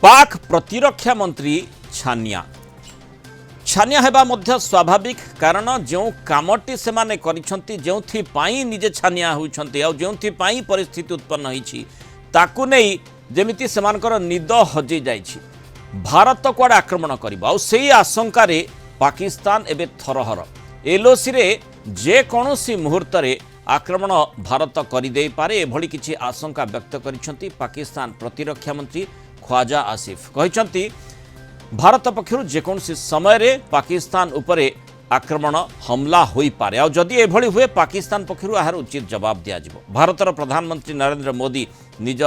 पाक प्रतिरक्षा मंत्री छानिया छानिया हेबा मध्य स्वाभाविक कारण जो कामटी से माने करिसंती जोथि पाई निजे छानिया होउछंती आ जोथि पाई परिस्थिति उत्पन्न होईछि ताकु नै जेमिति सेमानकर निद हजि जाईछि। भारत कुआडे आक्रमण करिबो आ सेही आशंका रे पाकिस्तान एबे थरहर एलओसी रे जे कोनोसी मुहूर्त रे आक्रमण भारत करिदेई पारे एभली किछि आशंका व्यक्त करिसंती पाकिस्तान प्रतिरक्षा मंत्री ख्वाजा आसिफ कहिसंती भारत पक्षर जेकोसी समय रे पाकिस्तान उपरे आक्रमण हमला होई पारे आ जदि एभली हुए पाकिस्तान पक्षर यार उचित जवाब दिया जिवो। भारतर प्रधानमंत्री नरेंद्र मोदी निज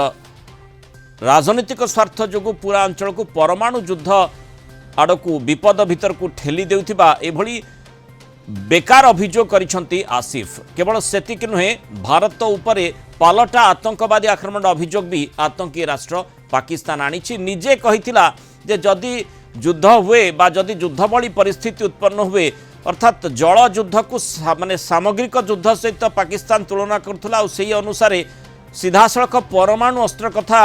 राजनीतिक स्वार्थ जोगु पूरा अंचल को परमाणु युद्ध आड़कू विपद भीतर को ठेली देउथिबा एभली बेकार अभियोग करिसंती आसिफ। केवल सेतिक नुहे भारत उपरे पालटा आतंकवादी आक्रमण अभियोग भी आतंकी राष्ट्र पाकिस्तान आनिछि। निजे कहिथिला जे जदि युद्ध हुए बा जदि युद्ध भली परिस्थिति उत्पन्न हुए अर्थात जल युद्ध को माने सामग्रिक युद्ध सहित पाकिस्तान तुलना करथुला और सही अनुसार सीधासलख परमाणु अस्त्र कथा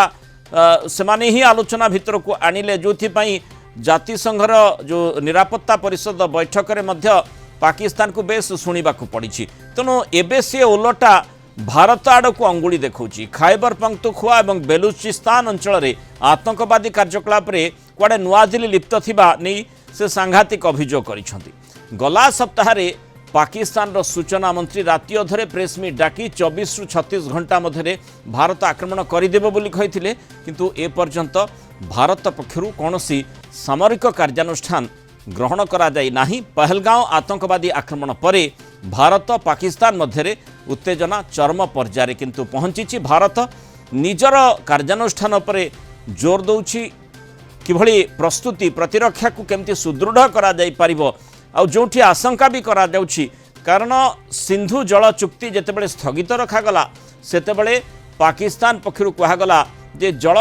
सेमाने ही आलोचना भितर को आनिले जोथिपाई जातिसंघर जो निरापत्ता परिषद बैठक रे मध्य पाकिस्तान को बेस शुणा पड़ी। तेणु एबे सी ओलटा भारत आड़ को अंगुली देखौछि। खैबर पख्तूनख्वा और बेलुचिस्तान अंचल में आतंकवादी कार्यकलाप रे कुआडे नुआदिल्ली लिप्त थिबा नहीं से सांघातिक अभियोग करिसंती। गला सप्ताह रे पाकिस्तान सूचना मंत्री राति अधरे प्रेस मीट डाकी 24 रु 36 घंटा मध्य भारत आक्रमण करदेव बोली कहिथिले किंतु ए पर्यंत भारत पक्षरु कोनोसी सामरिक कार्यानुष्ठान ग्रहण करा जाई नाही। पहलगांव आतंकवादी आक्रमण परे भारत पाकिस्तान मध्य उत्तेजना चरम पर्याय किंतु पहुंची। भारत निजर कार्यानुष्ठान पर जोर दौछि किभली प्रस्तुति प्रतिरक्षा को केमती सुदृढ़ करा जाई परिबो आ जोठी आशंका भी करा जाउछि कारण सिंधु जल चुक्ति जेतेबेले स्थगित रखागला सेतेबेले पाकिस्तान पक्षरु कहागला जे जल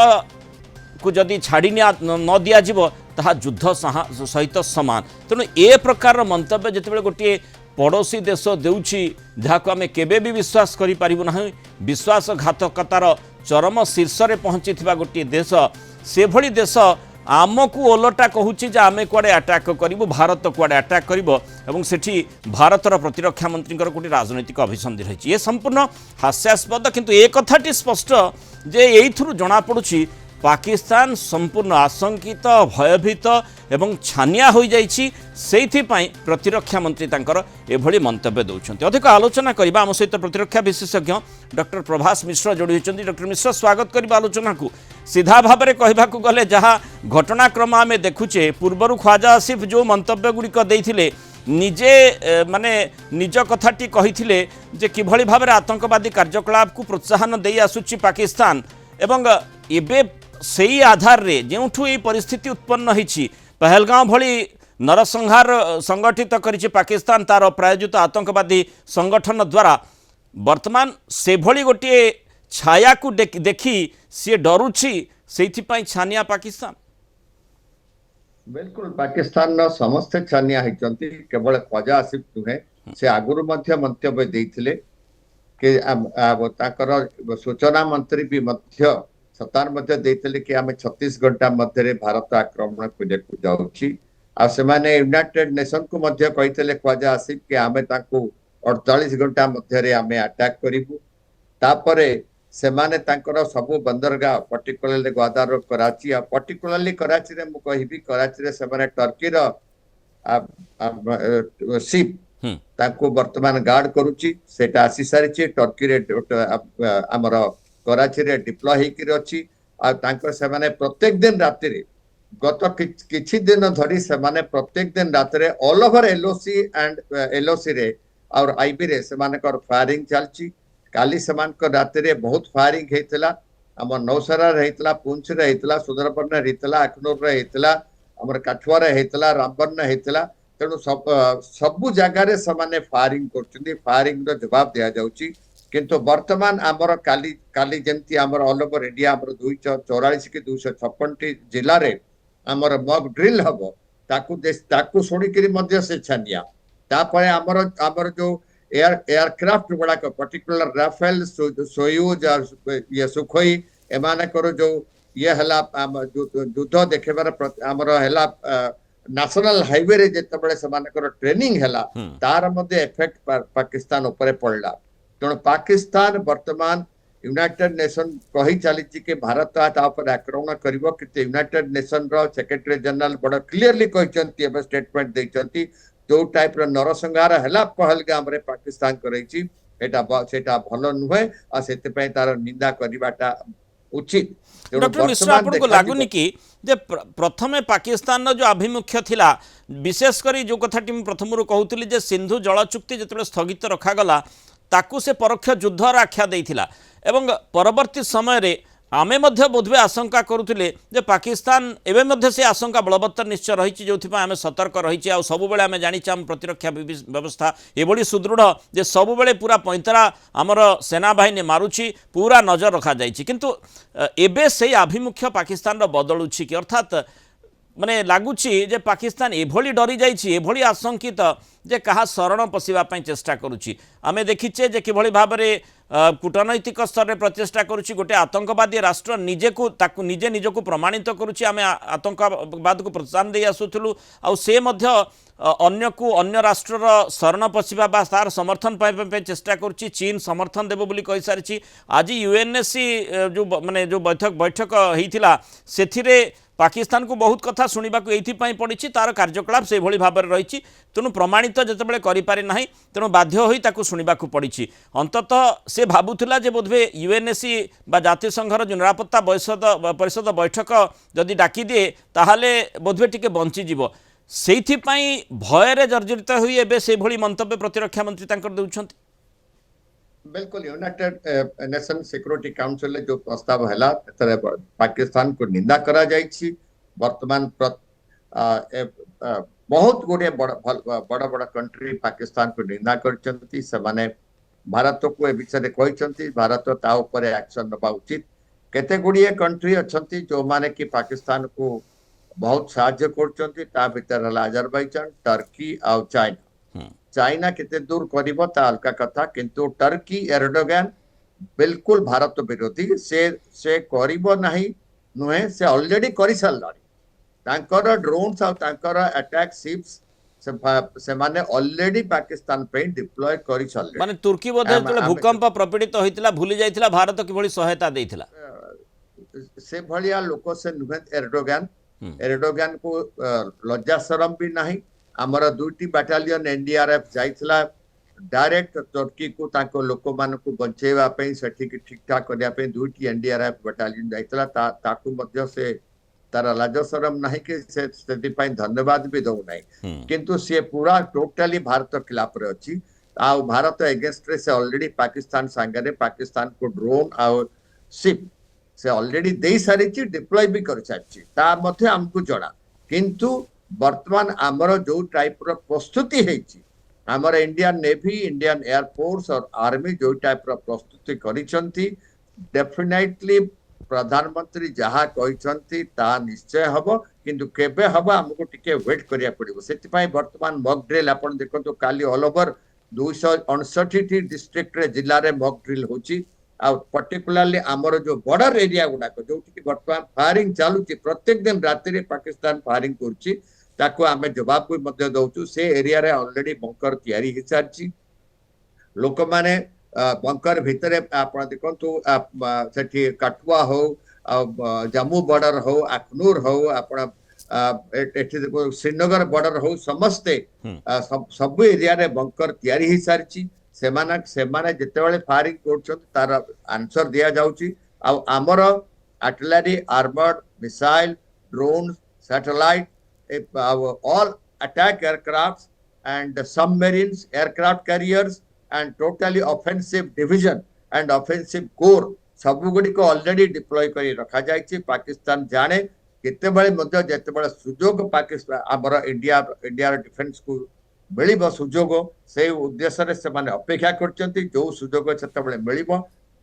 को जदि छाड़ी न दिया जिवो ताहा युद्ध सहित समान। तेणु ए प्रकार मंतव्य जितेबाला गोटे पड़ोसी देश देउछि जहाको आमे केबे भी विश्वास करि परिबु नाही विश्वासघातकतार चरम शीर्ष रे पहुंची थिबा गोटे देश से भली देश आमको ओलटा कहूछि जे आमे कुआडे अटैक करिबु भारत कुआडे अटैक करिबो एवं सेठी भारतर प्रतिरक्षा मंत्रीଙ୍କର गोटे राजनैतिक अभिसंधि रहिछि। ये संपूर्ण हास्यास्पद किंतु एक कथाटी स्पष्ट जे एइथुरु जणा पडुछि पाकिस्तान संपूर्ण आशंकित भयभीत एवं छानिया हो जाइछि सेइथिपाई प्रतिरक्षा मंत्री तांकर एभली मंतव्य दौरान। अधिक आलोचना करबा आम सहित प्रतिरक्षा विशेषज्ञ डॉक्टर प्रभास मिश्र जोड़ी होइछन्ती। डॉक्टर मिश्र स्वागत करबा आलोचना को। सीधा भाव में कहबाकू गले जहाँ घटनाक्रम आम देखुचे पूर्वर ख्वाजा आसिफ जो मंतव्य गुड़िक देइथिले निजे माने निज कथाटी कहिथिले जे किभली भाव में आतंकवादी कार्यकलाप को प्रोत्साहन दे आसुची पाकिस्तान एवं एबे सेही आधार रे जेउठू ये परिस्थिति उत्पन्न होइछि पहलगांव भली नरसंहार संगठित करिछि पाकिस्तान तार प्रायोजित आतंकवादी संगठन द्वारा वर्तमान से भली गोटे छाया को देखी सी डरुछि सेइथिपाई छानिया पाकिस्तान। बिल्कुल पाकिस्तान समस्त छानिया होइचंती केवल ख्वाजा आसिफ नुहे से आगुरु मध्य मंतव्य देइथिले कि ताकर सूचना मंत्री भी मध्य सतार मध्य देइथिले कि आमे 36 घंटा मध्य भारत आक्रमण को जाउछि आ से माने यूनाइटेड नेशन को मध्य कहिथिले ख्वाजा आसिफ कि आमे ताको 48 घंटा मध्य रे आमे अटैक करिवु तापरे से माने तांकर सबु बंदरगाह पर्टिकुलरली ग्वादार कराची आ पर्टिकुलरली कराची रे मु कहिबी कराची रे से माने टर्की रो शिप ताको वर्तमान गार्ड करूची सेटा आसी सारिची टर्की रे हमर कराची रे डिप्लॉय हेकि अछि आ तांकर से माने प्रत्येक दिन राति रे गत किछि दिन धरी से माने प्रत्येक दिन राति रे all over LOC and LOC रे और आईबी रे से माने कर फायरिंग चलची। काली समान को राति रे बहुत फायरिंग हेतला हमर नौसरा रे हेतला पुंछ रे हेतला सुदरबन रे हेतला अखनूर रे हेतला हमर काठवा रे हेतला रामबन रे हेतला तेणु सबु जगह रे समाने फायरिंग करछुंदी फायरिंग रो जवाब दिया जाउची किंतु वर्तमान आमर काली काली जेंती आमर ऑल ओवर इंडिया आमर 244 की 256 जिल्ला रे आमर मॉक ड्रिल हबो ताकू सुनी करी मध्य से छानिया तापरे आमर आमर जो एयरक्राफ्ट गुड़ाक पर्टिकुलर राफेल सोयूज ये सुखोई एमानकर जो ये हला युद्ध देखेबार हमर हला नेशनल हाईवे रे जेतेबेले समानकर ट्रेनिंग हला तार मध्ये इफेक्ट पाकिस्तान ऊपर पड़ला तेणु पाकिस्तान वर्तमान यूनाइटेड नेशन कही चली कि भारत तापर आक्रमण करिवो कि यूनाइटेड नेशन रो सेक्रेटरी जनरल बड़ क्लियरली कहचंती एबे स्टेटमेंट देचंती जो टाइप रो नरसंहार हला पहलगाम रे पाकिस्तान करैची सेटा भलो नुहे आ सेते पय तार निंदा करिवाटा उचित। डॉक्टर मिश्र आपको लगुनि कि जे प्रथमे पाकिस्तान जो आभिमुख्य थिला विशेषकर जो कथाटी प्रथम कहूली जे सिंधु जल चुक्ति जो स्थगित रखागला ताकू से परोक्ष युद्धर आख्या देइथिला एवं परवर्ती समय रे आमे मध्य बोधवे आशंका करुले जे पाकिस्तान एवं मध्य से आशंका बलवत्तर निश्चय रही जो आम सतर्क रही आ सब आम जाचे आम प्रतिरक्षा व्यवस्था एभली सुदृढ़ जे सब पूरा पैंतरा आमर सेना बाहिनी मारुची पूरा नजर रखा जाइछि किंतु एबे से आभिमुख्य पाकिस्तान बदलुछि कि अर्थात माने लगुच जे पाकिस्तान एभली डरी जाइछि एभली आशंकित जे कहा शरण पशिबा चेष्टा करुछि आमे देखिचे जे किभली भाव में कूटनैतिक स्तर में प्रचेषा करुछि गोटे आतंकवादी राष्ट्र निजे को ताकु निजे निजको प्रमाणित करुछि आमे आतंकवाद को प्रोत्साहन दे आसुथुलु आ से मध्य अन्य को अन्य राष्ट्रर शरण पशिबा बा तार समर्थन पाइबा चेष्टा करुछि चीन समर्थन देबो बोली कहि सारिछि आज यूएनएससी जो माने जो बैठक होइथिला सेथिरे पाकिस्तान को बहुत कथा शुणा ये पड़ी तार कार्यकलाप से भाव में रही तेणु प्रमाणित जितेबाला करें ना तेणु बाध्य हो शुणा पड़ी अंततः से भावुला बोधे यूएनएससी जातिसंघर जो निरापत्ता परिषद बैठक जदि डाकी दिए ताहले बोधे टिके बंचीज से भयर जर्जरित हुई एवं से मंतव्य प्रतिरक्षा मंत्री देउछंती। बिल्कुल यूनाइटेड नेशन सिक्योरिटी काउंसिल जो प्रस्ताव है पाकिस्तान को निंदा करा जाइछि वर्तमान बहुत गुड़े बड़ बड़ कंट्री पाकिस्तान को निंदा करचंती से भारत को ए विषय कहते भारत ता ऊपर एक्शन नबा उचित केते गुड़िए कंट्री अच्छी जो माने कि पाकिस्तान को बहुत साहाय्य करचंती ता भीतर हला अजरबैजान टर्की और चाइना चाइना केते दूर करिवो ता अलका कथा किंतु टर्की एर्डोगान बिल्कुल भारत विरोधी से करिवो नाही नुहे से ऑलरेडी करि सारलानी तांकर ड्रोन्स और तांकर अटैक शिप्स से माने ऑलरेडी पाकिस्तान पे डिप्लॉय करि सारले माने तुर्की बोधे जले भूकंप प्रपीड़ित होइतिला भूली जाइतिला भारत किभली सहायता देइतिला से भलिया लोक से नुहे एर्डोगान को लज्जा शरम भी नहीं आमर दुईटी बाटालियन एनडीआरएफ जाइथिला डायरेक्ट तुर्की को ताको लोक मान को बंचेवा पे सेठी की ठीक ठाक करया पे दुईटी एनडीआरएफ बाटालियन जाइथिला ताकू मध्य से तारा लाज शरम नहीं कि सेति पई धन्यवाद भी दउ नहीं किंतु से पूरा टोटली भारत खिलाफ रे अछि आ भारत अगेंस्ट रे से ऑलरेडी पाकिस्तान संगे पाकिस्तान को ड्रोन और शिप से ऑलरेडी दे सारी डिप्लॉय भी कर सारी ता मध्य हमको जणा किंतु वर्तमान आमर जो टाइप रो प्रस्तुति है आमर इंडियन नेवी इंडियन एयरफोर्स और आर्मी जो टाइप रो प्रस्तुति करिसंती डेफिनेटली प्रधानमंत्री जहाँ कहिसंती ता निश्चय हबो किंतु केबे हबो हमको टिके वेट करिया पड़िबो सेति पई वर्तमान मॉक ड्रिल आपण देखंतो काली ऑल ओवर 259 डिस्ट्रिक्ट रे जिल्ला रे मॉक ड्रिल होची आ पर्टिकुलरली आमर जो बॉर्डर एरिया गुडाक जो वर्तमान फायरिंग चालू प्रत्येक दिन राति पाकिस्तान फायरिंग कर ताको आमे जवाब भी मध्य दउछु से एरिया रे ऑलरेडी बंकर तैयारी हो सारी लोक माने बंकर भितरे आपण देखंतु सेठी काटुआ हो जम्मू बॉर्डर हो अखनूर हो आपण एठी देखो श्रीनगर बॉर्डर हो समस्ते सब एरिया रे बंकर तैयारी हो सारी सेमाने जितेबाला फायरिंग कर तार आंसर दिया जाउची आ आमर artillery armoured missile drone satellite all attack aircrafts and submarines aircraft carriers and totally offensive division and offensive corps सब गुडी को ऑलरेडी डिप्लॉय करी रखा जाइछि पाकिस्तान जाने केते बळे मध्य जेते बळे सुजोग पाकिस्तान आमर इंडिया डिफेंस को मिलिबो सुजोग से उद्देश्य रे से माने अपेक्षा करचंती जो सुजोग सेते बळे मिलिबो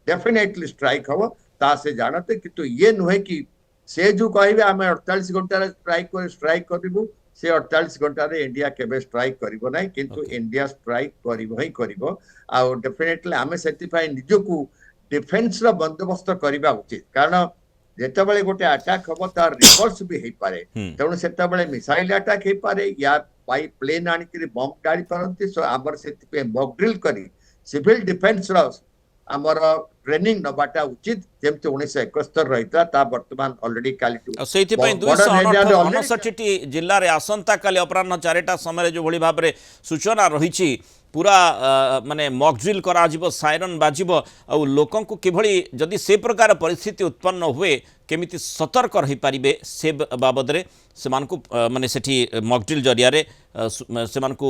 डेफिनेटली स्ट्राइक हबो ता से जानते किंतु ये नुहे कि से जो कहिबे आमे 48 घंटा स्ट्राइक करिबु से 48 घंटा रे इंडिया केबे स्ट्राइक करिवो नै किंतु इंडिया स्ट्राइक करिवो ही करिवो आ डेफिनेटली आमे सेति पई निजको डिफेंस रो बंदोबस्त करिबा उचित कारण ଯେତେବେଳେ ଗୋଟେ ଆଟାକ୍ ହବ ତାର ରିପଲ୍ସ ବି ହେଇପାରେ ତେଣୁ ସେତେବେଳେ ମିସାଇଲ ଆଟାକ୍ ହେଇପାରେ ୟା ବାଇ ପ୍ଲେନ୍ ଆଣିକିରି ବମ୍ବ ଢାଳି ପାରନ୍ତି ସୋ ଆମର ସେଥିପାଇଁ ମକ୍ ଡ୍ରିଲ୍ କରି ସିଭିଲ ଡିଫେନ୍ସର ଆମର ଟ୍ରେନିଂ ନବାଟା ଉଚିତ ଯେମିତି 1971 ରହିଥିଲା ତା ବର୍ତ୍ତମାନ ଅଲରେଡି କାଲିଠୁ ସେଇଥିପାଇଁ 259ଟି ଜିଲ୍ଲାରେ ଆସନ୍ତାକାଲି ଅପରାହ୍ନ 4ଟା ସମୟରେ ଯେଉଁଭଳି ଭାବରେ ସୂଚନା ରହିଛି पूरा माने मॉक ड्रिल करा जिवो सायरन बाजिवो आ लोकंकु किभଳି जदि से प्रकार परिस्थिति उत्पन्न हुए केमिति सतर्क रही पारिबे से बाबद रे सेमानकु माने सेठी मॉक ड्रिल जरिया रे सेमानकु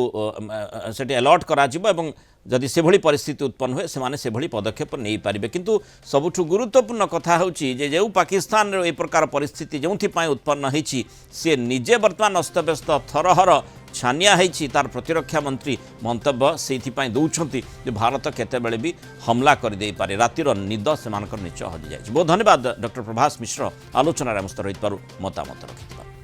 सेठी अलर्ट करा जिवो एवं जदि से भली परिस्थिति उत्पन्न हुए से माने से भली पदक्षेप नहीं पारिबे किंतु सबुठु गुरुत्वपूर्ण कथा होची जे जेउ पाकिस्तान रे ए प्रकार परिस्थिति जेउथि पाई उत्पन्न हेची से निजे वर्तमान अस्तव्यस्त थरहर छानिया है तार प्रतिरक्षा मंत्री मंतव्य से दौरान भारत केतेबेले भी हमला कर दे पारे रातिर निद से निश्चय हजि जाए। बहुत धन्यवाद डॉक्टर प्रभास मिश्र आलोचन आम सहित मतामत रखि।